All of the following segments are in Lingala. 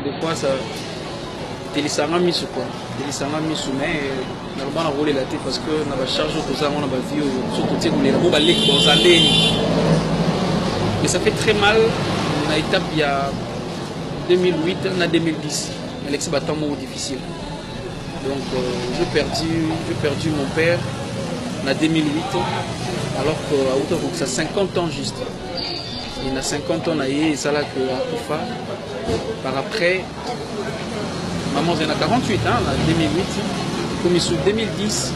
des fois ça télécharge misu quoi, télécharge misu mais normalement on roule la tête parce que on a charge tout ça, on a pas vu surtout tu les robots les dans un mais ça fait très mal. On a étape il y a 2008 en 2010, mais c'est tellement difficile. Donc j'ai perdu mon père en 2008 alors que ça 50 ans juste. Il a 50 ans et ça là que à Koufa. Par après, maman elle a 48 ans en 2008. Comme sous 2010,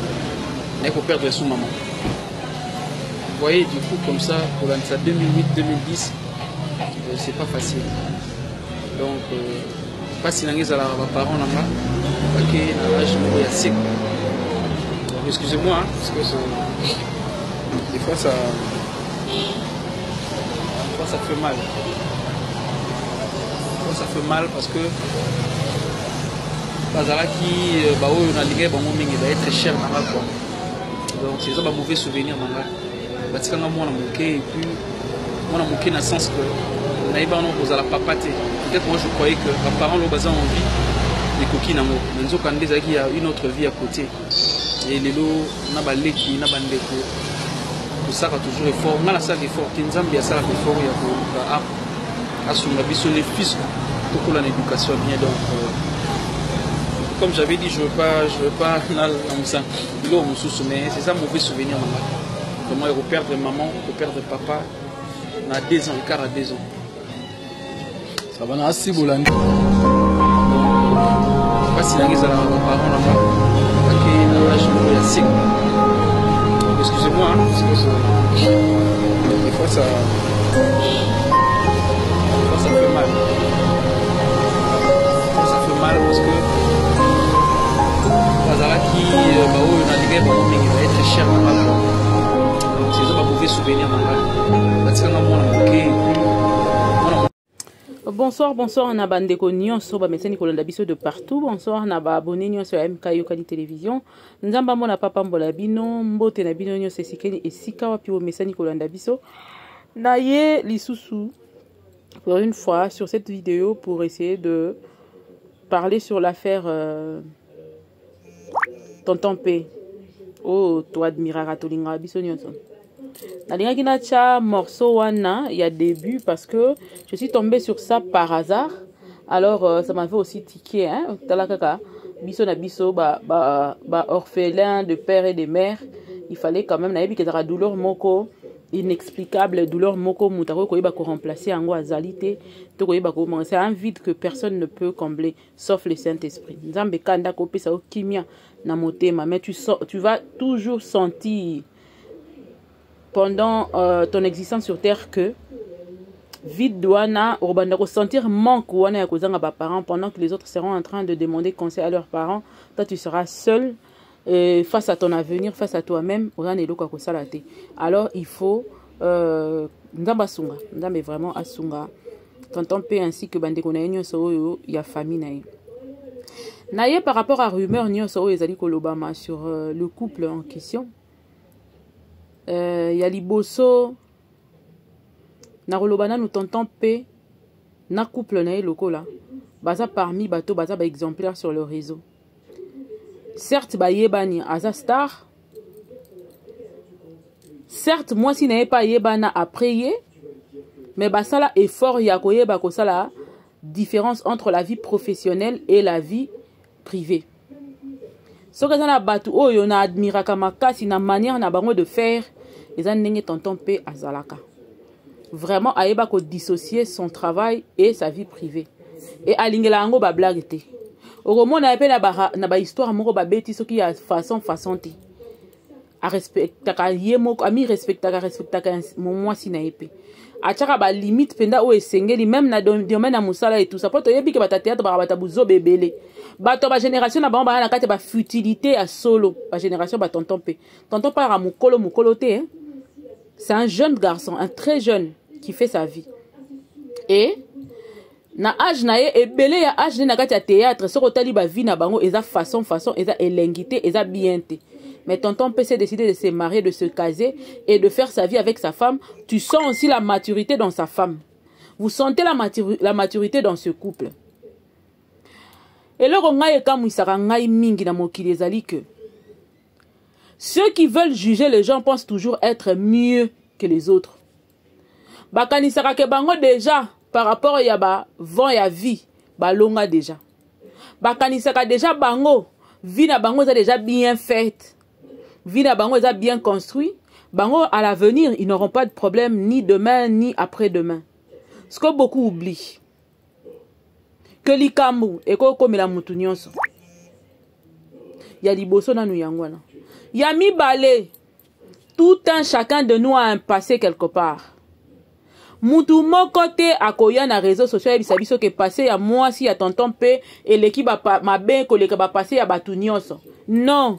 il faut perdre son maman. Vous voyez du coup comme ça pour l'année 2008-2010, c'est pas facile. Donc pas si les parents là-bas, parce que l'âge il y a 5. Excusez-moi hein, parce que des fois ça fait mal. Ça fait mal parce que Bazala qui on a ligné va être cher dans la quoi. Donc c'est ça un mauvais souvenir dans la. Parce que moi on a manqué et puis on a manqué dans le sens que on a pas on la papaté. Peut-être moi je croyais que mes parents l'ont basé en vie des coquines en mot. Mais nous quand il y a une autre vie à côté. Et les lots n'a pas l'équipe, n'a pas ndeko. Tout ça a toujours effort. On a la salle d'effort. Kinzambi a salle d'effort il y a à son avis sur les fils pour l'éducation bien donc comme j'avais dit je veux pas là l'eau mais c'est ça mauvais souvenir vraiment il faut perdre maman il faut perdre papa on a 2 ans écart à 2 ans ça va assez bolandi pas si les parents là-bas parce que l'âge il y a 5 excusez-moi hein, parce que des fois ça fait mal. Ça fait mal parce que Bazala qui va être cher dans la vie. Donc c'est ça un mauvais souvenir dans la vie. Bonsoir, on a bandeko nyonso ba messeni kolanda biso de partout. Bonsoir na ba abonné nyonso ya MK Yokani télévision. Nzamba mona papa mbola bino, mbote na bino nyonso esikeni esika wapi bo messeni kolanda biso. Na ye lisusu pour une fois sur cette vidéo pour essayer de parler sur l'affaire Tonton P. Oh, toi admirara tolinga biso nyonso. Nalingaki na cha morceau wana il y a début parce que je suis tombée sur ça par hasard. Alors ça m'avait aussi tiqué hein, talakaka biso na biso ba orphelin de père et de mère, il fallait quand même na yebi que la douleur moko inexplicable douleur moko mutako koyeba ko remplacer ango azalité to koyeba ko c'est un vide que personne ne peut combler sauf le Saint-Esprit. Nzambe kanda ko pesa o kimia na motema mais tu vas toujours sentir pendant ton existence sur terre que vide douana urban ressentir manque wana ya kozanga ba parents pendant que les autres seront en train de demander conseil à leurs parents. Toi tu seras seul face à ton avenir, face à toi-même. Alors il faut ndamba sunga, ndamba vraiment asunga. Tonton P ainsi que bandeko na yenyo so ya famille na ye. Naye par rapport à rumeur nyo so ezali kolobama sur le couple en question. Ya liboso na kolobana nous tonton P na couple na ye lokola. Baza parmi bato baza ba exemplaire sur le réseau. Certes, ba yebani aza star. Certes, moi si n'avais pas yebana après ye, mais bah ça là effort ya koyeba ko ça la différence entre la vie professionnelle et la vie privée. Ce que ça na batu oh yo na admiraka makasi na manière na bango de faire, les ndenge tonton P azalaka. Vraiment ayeba ko dissocier son travail et sa vie privée. Et alingela ngo ba blague te. Au na pe na ba histoire moko ba beti soki ya façon te. A respectaka yemoko ami respectaka moi si na epé. A chaka ba limite penda o esengeli même na domaine na musala et tout ça. Poto yebi ke ba théâtre ba buzo bebele. Bato ba génération na ba na kati ba futilité à solo. Ba génération ba tonton P. Tonton para mukolo te hein. C'est un jeune garçon, un très jeune qui fait sa vie. Et na âge na ye ebele ya âge na kati ya théâtre soko tali ba vie na bango eza façon eza elengité eza bien te. Mais tonton P s'est décidé de se marier, de se caser et de faire sa vie avec sa femme. Tu sens aussi la maturité dans sa femme. Vous sentez la maturité dans ce couple. eloko ngai ekamwisaka ngai mingi na mokili ezali que ceux qui veulent juger les gens pensent toujours être mieux que les autres. Bakanisaka ke bango déjà par rapport ya ba vent ya vie balonga déjà. Bakanisaka déjà bango vie na bango est déjà bien faite. Vie na bango est bien construit. Bango à l'avenir ils n'auront pas de problème ni demain ni après-demain. Ce que beaucoup oublient. Que likambu eko komela mutu nyonso. Ya liboso na nu yangwana. Ya mibale. Tout un chacun de nous a un passé quelque part. Mutu moko te akoya na réseaux sociaux ya bisabiso ke passé ya moi si ya tonton pe et l'équipe ma ben koleka ba passé ya batu nyonso. Non.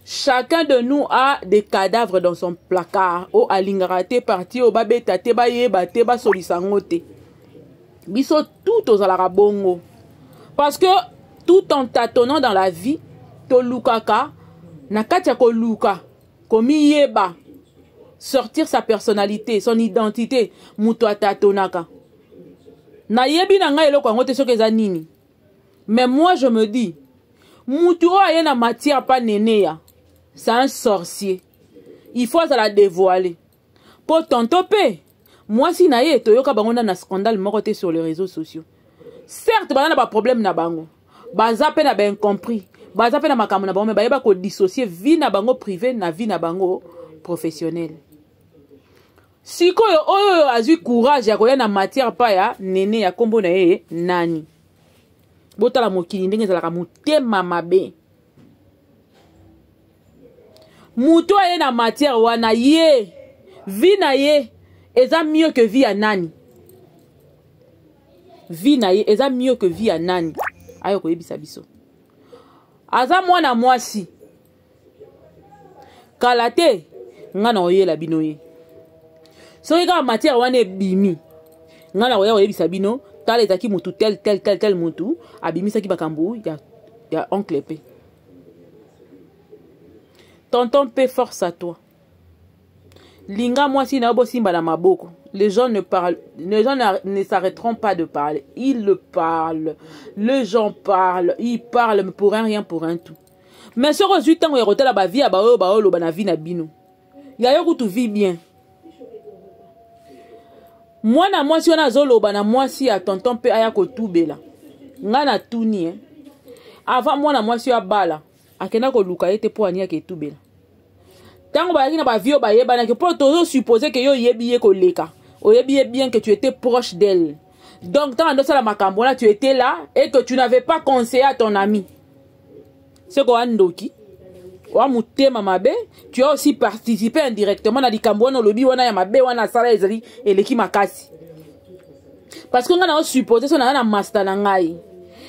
Chacun de nous a des cadavres dans son placard. O alingara parti o babeta te ba yeba te ba solisango te. Biso tout aux alara bongo. Parce que tout en tâtonnant dans la vie, to lukaka, nakatia ko luka, komi yeba, sortir sa personnalité, son identité, muto atatonaka. Na yebi na nga eloko ngote soke za nini. Mais moi je me dis, mutu o aye na matière pas nénéa, c'est un sorcier. Il faut la dévoiler. Pour tontope. Moi si na ye toyoka bango na scandale moko sur les réseaux sociaux. Certes bana ba problème na bango. Baza pe na ben compris. Baza pe na makambo na bango mais bayeba ko dissocier vie na bango privé na vie na bango professionnel. Sikoyo oyo azui courage ya koya na matière pa ya nene ya kombo na ye nani. Botala mokili ndenge ezalaka motema mabe. Muto aye na matière wana ye vie na ye eza mieux que vie à nani. Vie na ye eza mieux que vie à nani. Ayo ko yebisa biso. Aza mwana mwasi. Kalate ngana oyela bino ye. So yeka matière wane bimi. Ngana oyebisa bino tala ezaki mutu tel mutu abimisa ki bakambu ya oncle P. Tonton P, force à toi. Linga moi si na bo simba na maboko. Les gens ne s'arrêteront pas de parler. Ils le parlent. Les gens parlent. Ils parlent pour un rien pour un tout. Mais sur 8 ans, il y a la vie à baolo bana vie na bino. Il y a eu tout vie bien. Moi na moi si on a zolo bana moi si à tonton P aya ko tubela. Nga na tuni hein. Avant moi na moi si a bala. Akena ko luka ete po ania ke tubela. Tango ba na ba vio ba yeba na ke pour toujours supposer que yo yebi ye ko leka. O yebi bien que tu étais proche d'elle. Donc tant dans la makambo là tu étais là et que tu n'avais pas conseillé à ton ami. C'est quoi ndoki? Wa mutema mabe, tu as aussi participé indirectement na likambo na lobi wana ya mabe wana sala ezali eleki makasi. Parce que ngana o supposer so na master na ngai.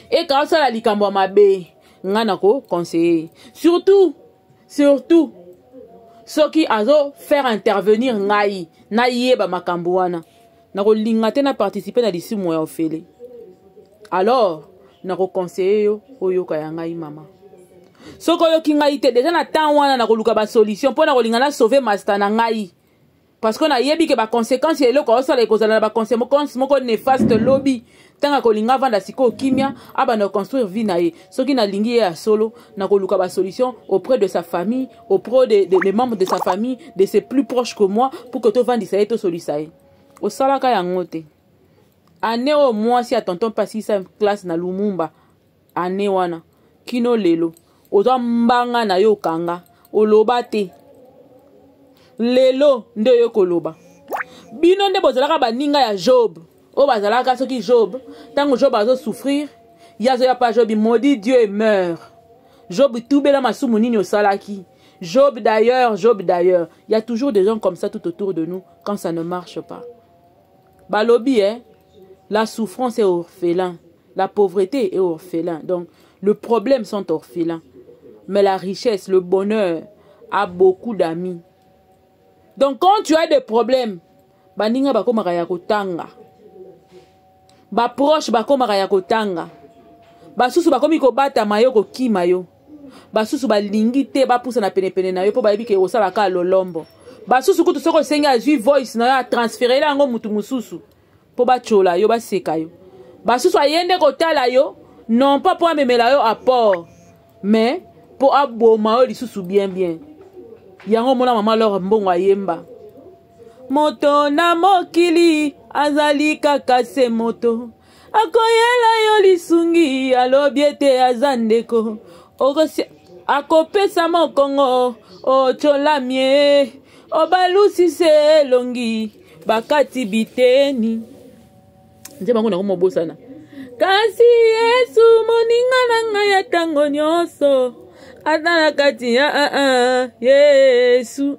Et quand ça la likambo mabe, ngana ko conseiller. Surtout ceux qui azo faire intervenir ngai na yeba makambo wana. Na ko lingate na participer na disi moya ofele. Alors, na ko conseiller yo oyoka ya ngai mama. Soko yo ki ngai te déjà na temps wana na ko luka ba solution pour na ko lingana sauver master na ngai. Parce qu'on a yebi que ba conséquences eloko osala ekozala ba conséquences moko néfaste lobby. Tanga ko linga vanda siko kimia aba na construire vie na ye. Soki na lingi ya solo na ko luka ba solution auprès de sa famille, auprès des membres de sa famille, de ses plus proches que moi pour que to vandi sa to solisa ye. O sala ka yango te. Ane o moi si a tonton pasi sa classe na Lumumba. Ane wana kino lelo. Ozo mbanga na yo kanga. Oloba te. Lelo nde yo koloba. Bino nde bozalaka baninga ya Job. O bazalaka soki Job. Tango Job azo souffrir. Yazo ya pa Job maudit Dieu et meurt. Job toubela masumu nini osalaki. Job d'ailleurs. Il y a toujours des gens comme ça tout autour de nous quand ça ne marche pas. Balobi la souffrance est orphelin. La pauvreté est orphelin. Donc le problème sont orphelins. Mais la richesse, le bonheur a beaucoup d'amis. Donc quand tu as des problèmes, baninga bakomaka ya kotanga. Ba proche bakomaka ya kotanga. Basusu bakomi ko bata mayo ko kimayo. Basusu balingi te ba pousa na pene na yo po ba yebike osala ka lolombo. Basusu kutu soko senga azui voice na ya transférer lango mutu mususu po ba chola yo ba seka yo. Basusu ayende ko tala yo non pas pour amemela yo apport mais pour aboma yo lisusu bien bien yango mona mama lor mbongo ayemba moto na mokili azali kaka se moto akoyela yo lisungi alobi ete aza ndeko akopesa mokongo ocholamie obalusi se elongi bakati biteni nze bango nango mobosana kasi Yesu moninga na ngai ya ntango nyonso ata na kati ya Yesu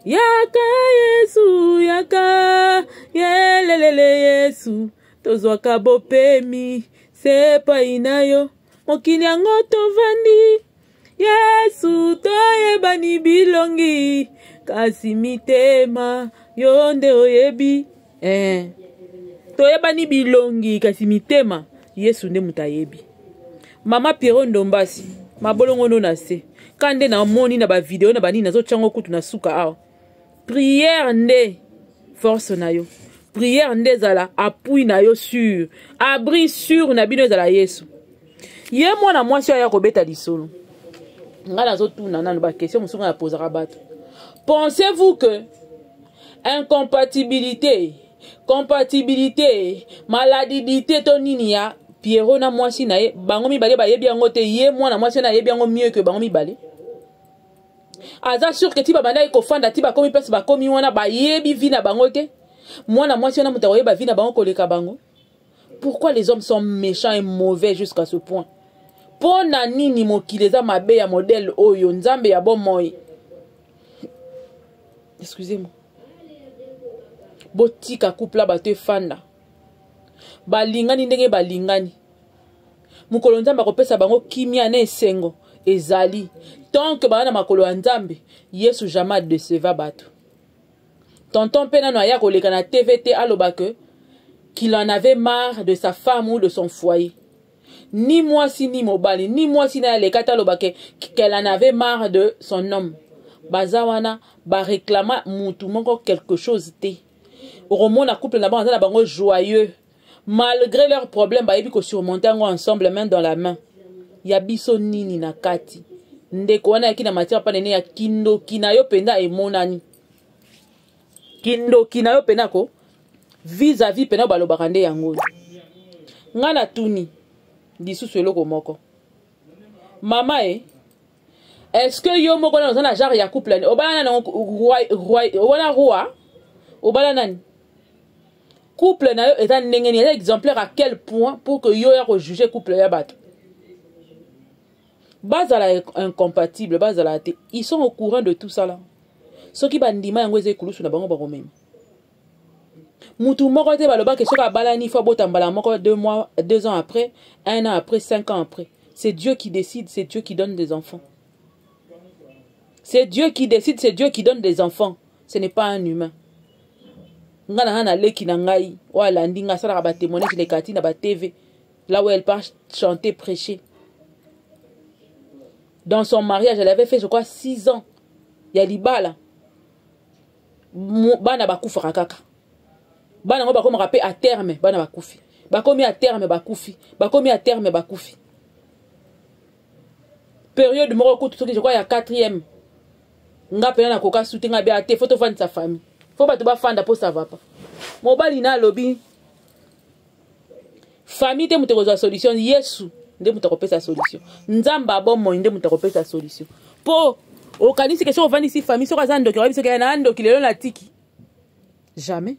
yaka Yesu yaka yelelele Yesu tozwaka bopemi sepai na yo mokili yango tovandi Yesu toyebani bilongi kasi mitema yo nde oyebi toyebani bilongi kasi mitema Yesu nde mutayebi. Mama Pierrot Ndombasi mabolongo no na se kande na moni na ba video na bani nazo tchango kutu na suka awa prière nde force na yo prière nde zala appui na yo sur abri sur na bino zala Yesu ye mwana mwasi ya kobeta lisolo ngala zo tuna na ba question musunga ya posera bato. Pensez-vous que incompatibilité compatibilité maladité to nini ya Pierrot na mwasi na ye bango mibale ba yebi yango te ye mwana mwasi na yebi yango mieux que bango mibale aza sûr que ti ba banda ko fanda ti ba komi place ba komi wana ba yebi vi na bango te mwana mwasi na muta yeba vi na bango koleka bango. Pourquoi les hommes sont méchants et mauvais jusqu'à ce point? Pona nini mokileza mabe ya modèle oyo nzambe ya bon moi. Excusez-moi. Botika couple ba te fanda. Balingani ndenge balingani. Mukolo nzambe akopesa bango kimia na esengo ezali. Tant que bana makolo ya nzambe, Yesu jamais déceva bato. Tonton pena no aya koleka na TVT aloba que qu'il en avait marre de sa femme ou de son foyer. Ni moi si ni mobali, ni moi si na lekata aloba qu'elle en avait marre de son homme. Bazawana ba réclama mutu moko quelque chose te. Romona couple na banza na bango joyeux. Malgré leurs problèmes, ba yebi ko surmonter ensemble main dans la main. Ya biso nini na kati. Ndeko wana yaki na matière pa nene ya kindo kinayo penda emonani. Kindo kinayo penda ko vis-à-vis pena balobaka nde yango. Ngana tuni lisusu eloko moko. Mama est-ce que yo moko na zana genre ya couple obala na roi roi obala nani couple na yo eta ndenge ni exemplaire à quel point pour que yo ya ko juger couple ya bato bazala incompatible bazala te ils sont au courant de tout ça là ceux qui bandima yango eze kulusu na bango bako même mutu moko te baloba ke soka balani fo botambala moko 2 ans après 1 an après 5 ans après c'est Dieu qui décide c'est Dieu qui donne des enfants c'est Dieu qui décide c'est Dieu qui donne des enfants ce n'est pas un humain. Ngana hana leki na ngai wala ndinga sala ba témoigner les kati na ba TV là où elle part chanter prêcher. Dans son mariage elle avait fait je crois 6 ans ya libala bana bakufa kaka bana ngo bakoma rapé à terme bana bakufi bakomi à terme bakufi bakomi à terme bakufi période moko kutu soki je crois ya 4e nga pena na koka soutenga be ate photo fan sa famille faut pas te ba fanda pour ça va pas mobali na lobby famille te muteko za solution Yesu nde mutako pesa solution nzamba bomo nde mutako pesa solution po okanisi ke so vandi si famille so kazando ke wabiso ke na ando kilelo na tiki jamais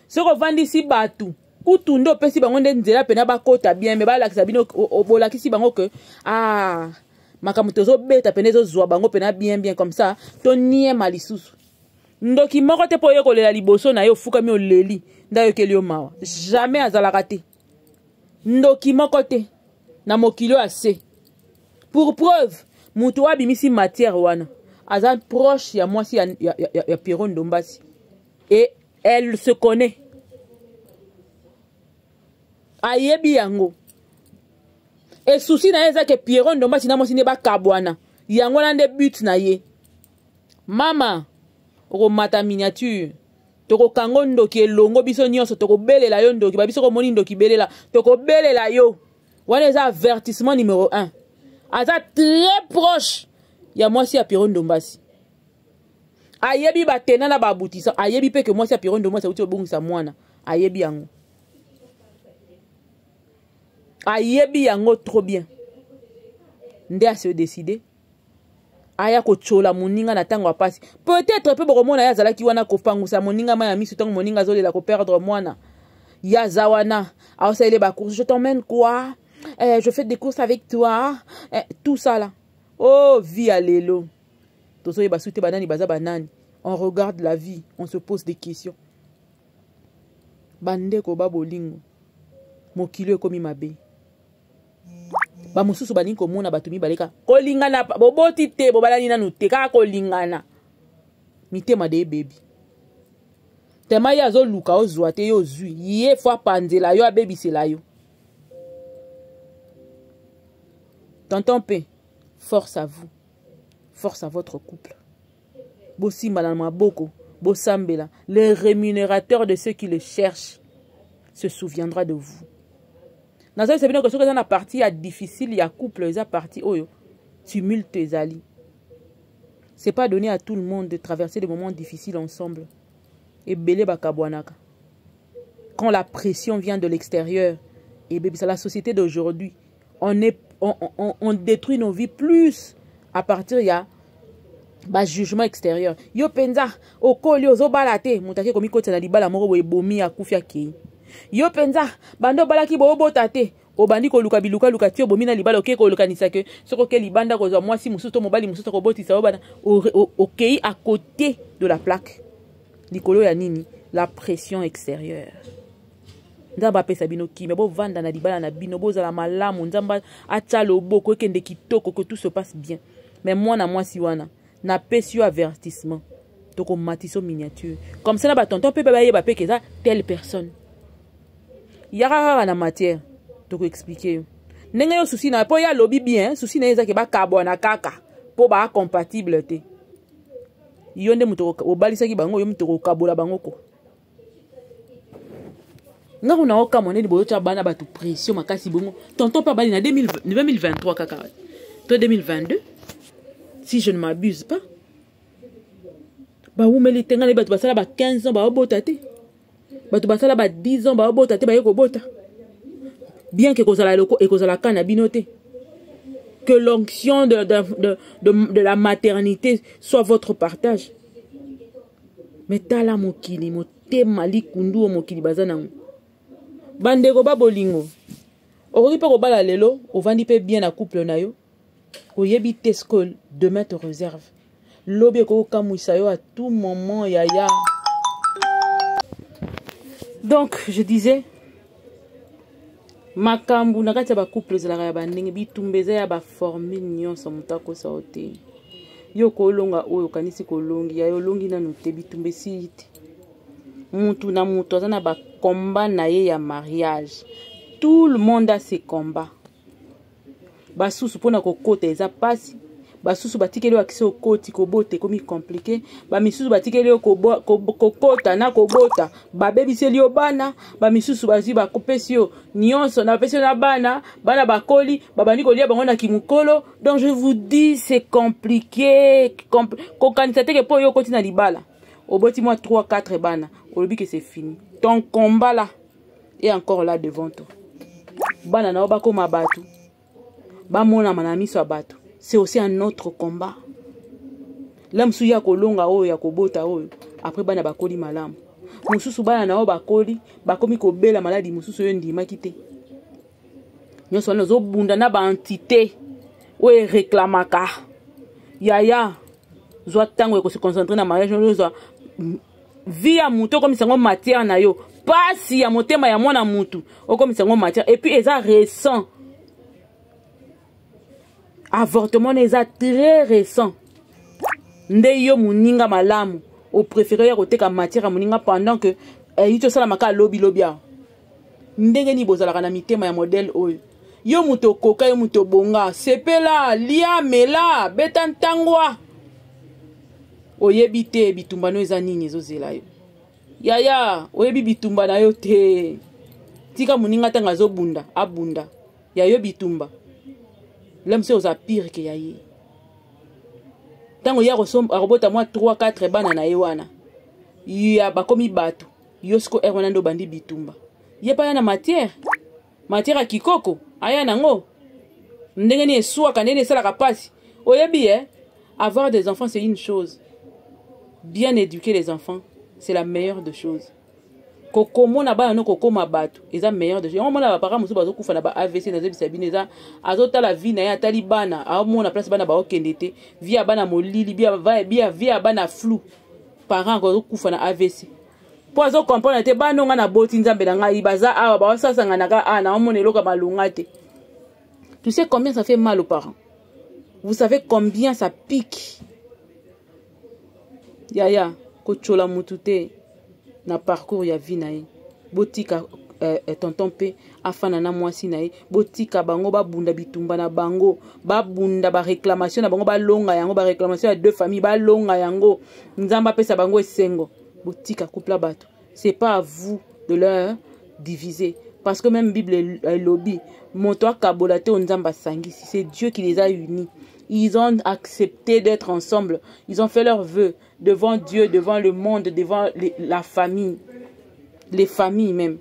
soko vandi si batu kutu ndo pesi bango nde nzela pena bakota bien me balakisa bino obolakisi bango que makamutozo beta pena zo zwa bango pena bien comme ça to nie malisusu ndoki moko te po yeko lela liboso na yo fuka mi oleli ndayo kelio mawa jamais azalaka te ndoki moko te na mokilo ase pour preuve mutu abimisi matière wana aza proche ya mwasi ya Pierrot Ndombasi et elle se connaît ayebi yango et souci na eza ke Pierrot Ndombasi na mwasi ne ba kabwana yango na nde but na ye mama oko mata miniature toko kango ndoki elongo biso nyonso toko belela yo ndoki ba biso ko moni ndoki belela toko belela yo wana eza avertissement numéro 1 aza très proche ya mwasi ya Piron Ndombasi ayebi batena na babutisa ayebi pe ke mwasi ya Piron Ndombasi uti obungisa mwana ayebi yango trop bien nde a se décider aya kochola moninga na tango apasi peut-être pe bokomona ya zalaki wana kopangusa moninga ma ya misu tango moninga zolela ko perdre mwana ya zawana aosaile ba course je t'emmène quoi je fais des courses avec toi tout ça là oh vie à lelo tozo ba soute banani baza banani on regarde la vie on se pose des questions bande ko babolingo mokilo ekomi mabe ba mususu balingi komona bato mibaleka kolingana boboti te bobalani nanu te kaka kolingana mitema de baby tema ya zo luka ozwa te yo zui ye fwa panzela yo abebisela yo tonton P force à vous force à votre couple bosimba na maboko bosambela le rémunérateur de ceux qui le cherchent se souviendra de vous. Dans cette semaine, que la partie difficile, il y a couple, il y a partie oyo tumulte ezali. C'est pas donné à tout le monde de traverser des moments difficiles ensemble. Et belé bakabwanaka. Quand la pression vient de l'extérieur, et c'est la société d'aujourd'hui, on détruit nos vies plus à partir il y a ba jugement extérieur. Yo penza okoli ozobalate mutake komi kota na libala moko boye bomi akufia ki. Yo penza bando balaki bo botate obandi ko luka biluka luka tio bomi na libala okeko lukanisa ke soko ke libanda ko zo mwasi mususu to mobali mususu ko botisa obana okei à côté de la plaque. Likolo ya nini la pression extérieure. Ndamba pesa bino kimi bo vanda na libala na bino boza la malamu ndamba atalo boko kende kitoko que tout se passe bien. Mais moi na mwasi wana na pesio avertissement toko matiso miniature comme ça na ba tonton pe ba yeba pe que ça telle personne yara na matière toko expliquer ndenge yo souci na po ya lobby bien souci na eza ke ba kabona kaka po ba compatible te yonde muto obalisa ki bango yo muto kabola bango ko nga kuna oka monene boyo cha bana ba tu pression makasi bongo tonton pa bali na 2023 kaka to 2022 si je ne m'abuse pas. Ba oumeli tenga le batu basala ba 15 ans ba obota te. Batu basala ba 10 ans ba obota te ba yeko bota. Bien que kozala loko et kozala kana binote. Que l'onction de la maternité soit votre partage. Mais tala mokili mote mali kundu mokili bazana. Bandeko ba bolingo. Ori pe ko bala lelo, ovandi pe bien na couple na yo. Oyebi tescol demain te réserve. Lobe ko kamouisa yo à tout moment yaya. Donc je disais makambu nakati ba couple zela ya bandenge bitumbeza ya ba formule nyonso mutako saote. Yo ko longa oyo kanisi ko longi ya yo longi na note bitumbesi ite. Mutu na mutu azana ba combat na ye ya mariage. Tout le monde a ses combats. Basusu pona kokota eza pasi basusu batikeli akise okoti kobote komi compliqué ba misusu batikeli kokota na kobota babebiseli yo bana ba misusu bazi bakopesi yo nyonso na pesi na bana bakoli babandi kolia bango na kimukolo. Donc je vous dis c'est compliqué kokanisa teke po yo koti na libala oboti moi 3-4 bana olobi que c'est fini. Ton combat là est encore là devant toi. Bana na obako mabatu bamona manami so bato c'est aussi un autre combat. L'homme suya kolonga oyo ya kobota oyo après bana bakoli malamu mususu bana na o bakoli bakomi kobela maladi mususu yo ndima kite nyonso wana zo bunda na ba entité oyo réclamaka yaya zo tango ko se concentrer na mariage zo via muto comme sango matière na yo pasi ya motema ya mwana mutu o comme sango matière et puis eza récent. Avortement n'est très récent. Ndeyo muninga malamu. Au préféré ya koteka matière muninga pendant que yito sala maka lobby lobia. Ndenge ni bozala kana mitema ya modèle oyo. Yo muto koka yo muto bonga. Sepela lia mela betantangwa. Oyebi te bitumba no eza nini ezozela yo. Yaya oyebi bitumba na yo te. Tika muninga tanga zo bunda abunda. ya yo bitumba l'homme c'est aux pire que ya ye tango ya robota moi 3 4 bana na ye wana ya bakomi bato yo siko wana ndo bandi bitumba ye pa na matière à kikoko aya nango ndenge ni eswaka ndenge esalaka pasi oyebi avoir des enfants c'est une chose, bien éduquer les enfants c'est la meilleure des choses. Kokomona ba no kokoma bato eza meilleur de choses. On mona ba parents musu bazo kufa na ba AVC na zebi sabine eza azota la vie na ya tali bana a mona place bana ba okendete via bana molili via bana flou parents ko kufa na AVC po azo comprendre te bana nga na boti nzambe na ngai baza awa ba sasa nga naka ana omona eloka malunga te. Tu sais combien ça fait mal aux parents? Vous savez combien ça pique? Yaya kochola mutute na parcours ya vie na ye botika tonton pe afana na mwasi na ye botika bango babunda bitumba na bango babunda ba réclamation na bango balonga yango ba réclamation ya deux familles balonga yango nzamba pesa bango esengo botika couple bato. C'est pas à vous de leur diviser parce que même Bible lobby moto akabolate nzamba sangisi, c'est Dieu qui les a unis. Ils ont accepté d'être ensemble. Ils ont fait leur vœu devant Dieu, devant le monde, devant la famille. Les familles même.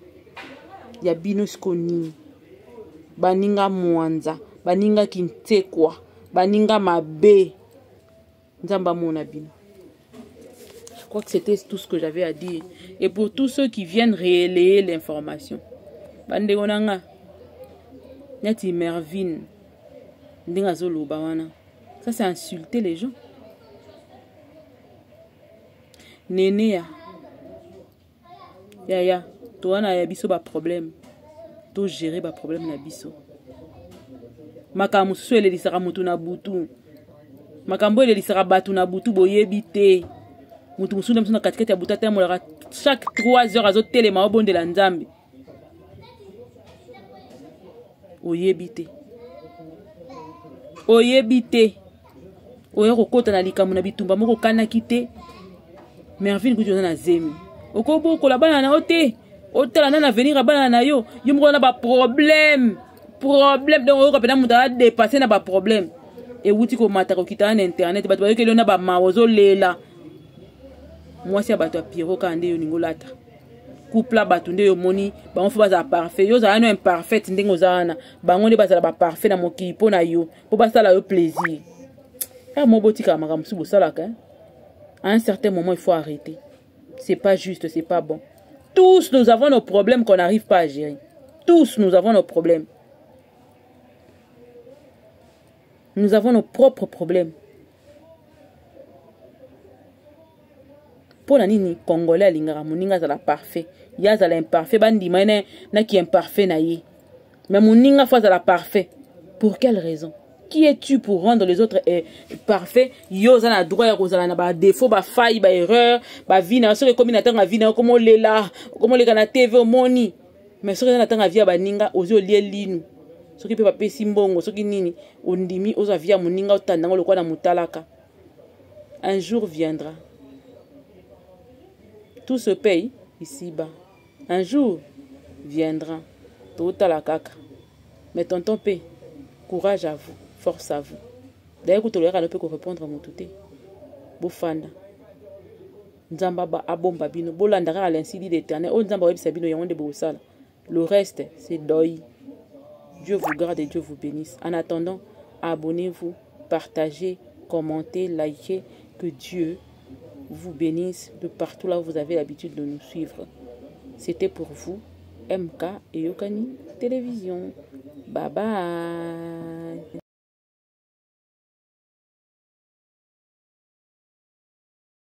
Il y a Binuskoni. Baninga Mwanza. Baninga Kintekwa. Baninga Mabe. Nzamba Monabino. Je crois que c'était tout ce que j'avais à dire. Et pour tous ceux qui viennent relayer l'information. Bandegonanga. Nyati Mervin. Ça c'est insulter les gens. Nénéa ya toi na ya biso ba problème to gérer ba problème na biso makambo so ele lisaka mutu na butu makambo ele lisaka batu na butu boyebi te mutu musuna musuna katikati ya buta te molaka chaque 3 heures azo telema obondela nzambe oyebi te oyo kokota na likambo na bitumba moko kanaki te Mervin kujo na zemi okoboko la bana na ote otala na venir bana na yo moko na ba problème donc oyo kapena muta dépasser na ba problème et wuti ko mata ko kita na internet bato bayoke na ba mawozo lela mwasi ya bato ya piro kande yo ningolata couple bato nde yo moni bango fo baza parfait yo za no imparfait ndenge ozana bango nde baza ba parfait na mokili pona yo po basala yo plaisir mo botika makambo su bosalaka à un certain moment il faut arrêter. C'est pas juste, c'est pas bon. Tous nous avons nos problèmes qu'on n'arrive pas à gérer. Tous nous avons nos problèmes. Nous avons nos propres problèmes. Pour la nini congolais lingara muninga za la parfait. Ya za la imparfait bandi maine na qui imparfait na ye. Mais muninga fa za la parfait. Pour quelle raison? Qui es-tu pour rendre les autres parfaits? Yo za na droit ya kozala na ba défaut ba faille ba erreur ba vie na so comme na tanga vie na comme lela comme le kana TV au moni mais so na tanga vie ba ninga ozo lie linu so ki pe ba pesi mbongo so ki nini ondimi ozo vie muninga otanda ngo lokwa na mutalaka. Un jour viendra, tout se paye ici-bas. Un jour viendra, tout à la caca. Mais tonton P, courage à vous, force à vous. D'ailleurs, vous ne peut répondre à mon touté. Bofanda. Nzamba ba abomba bino. Bolandara à l'insi dit l'éternel. Oh Nzamba web sabino yonde bosala. Le reste, c'est deuil. Dieu vous garde et Dieu vous bénisse. En attendant, abonnez-vous, partagez, commentez, likez. Que Dieu vous bénisse de partout là où vous avez l'habitude de nous suivre. C'était pour vous, MK et Yokani Télévision. Bye bye.